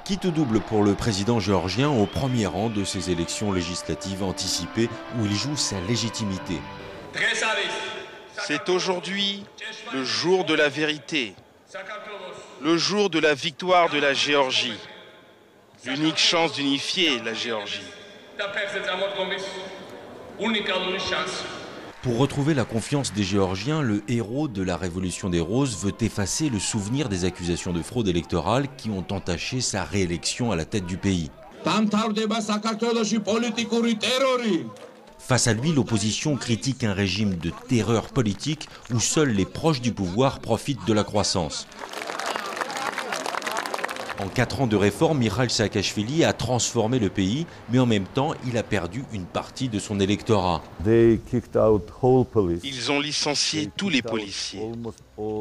Quitte ou double pour le président géorgien au premier rang de ces élections législatives anticipées où il joue sa légitimité. C'est aujourd'hui le jour de la vérité, le jour de la victoire de la Géorgie, l'unique chance d'unifier la Géorgie. Pour retrouver la confiance des Géorgiens, le héros de la Révolution des Roses veut effacer le souvenir des accusations de fraude électorale qui ont entaché sa réélection à la tête du pays. Face à lui, l'opposition critique un régime de terreur politique où seuls les proches du pouvoir profitent de la croissance. En 4 ans de réforme, Mikhail Saakashvili a transformé le pays, mais en même temps, il a perdu une partie de son électorat. Ils ont licencié tous les policiers.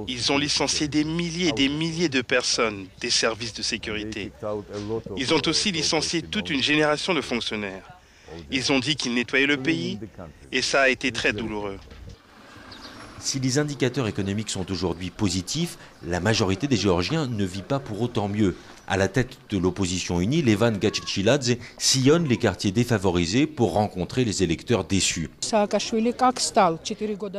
Ils ont licencié des milliers et des milliers de personnes des services de sécurité. Ils ont aussi licencié toute une génération de fonctionnaires. Ils ont dit qu'ils nettoyaient le pays et ça a été très douloureux. Si les indicateurs économiques sont aujourd'hui positifs, la majorité des Géorgiens ne vit pas pour autant mieux. À la tête de l'opposition unie, Levan Gachichiladze sillonne les quartiers défavorisés pour rencontrer les électeurs déçus.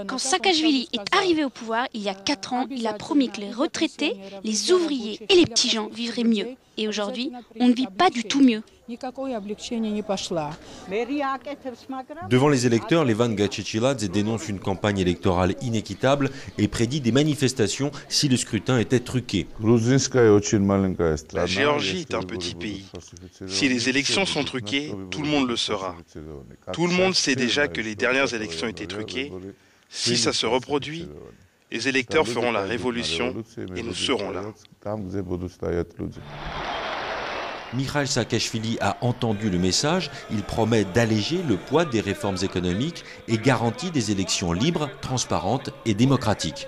Quand Saakashvili est arrivé au pouvoir, il y a 4 ans, il a promis que les retraités, les ouvriers et les petits gens vivraient mieux. Et aujourd'hui, on ne vit pas du tout mieux. Devant les électeurs, Levan Gachichiladze dénonce une campagne électorale inéquitable et prédit des manifestations si le scrutin était truqué. La Géorgie est un petit pays. Si les élections sont truquées, tout le monde le saura. Tout le monde sait déjà que les dernières élections étaient truquées. Si ça se reproduit, les électeurs feront la révolution et nous serons là. Mikhail Saakashvili a entendu le message, il promet d'alléger le poids des réformes économiques et garantit des élections libres, transparentes et démocratiques.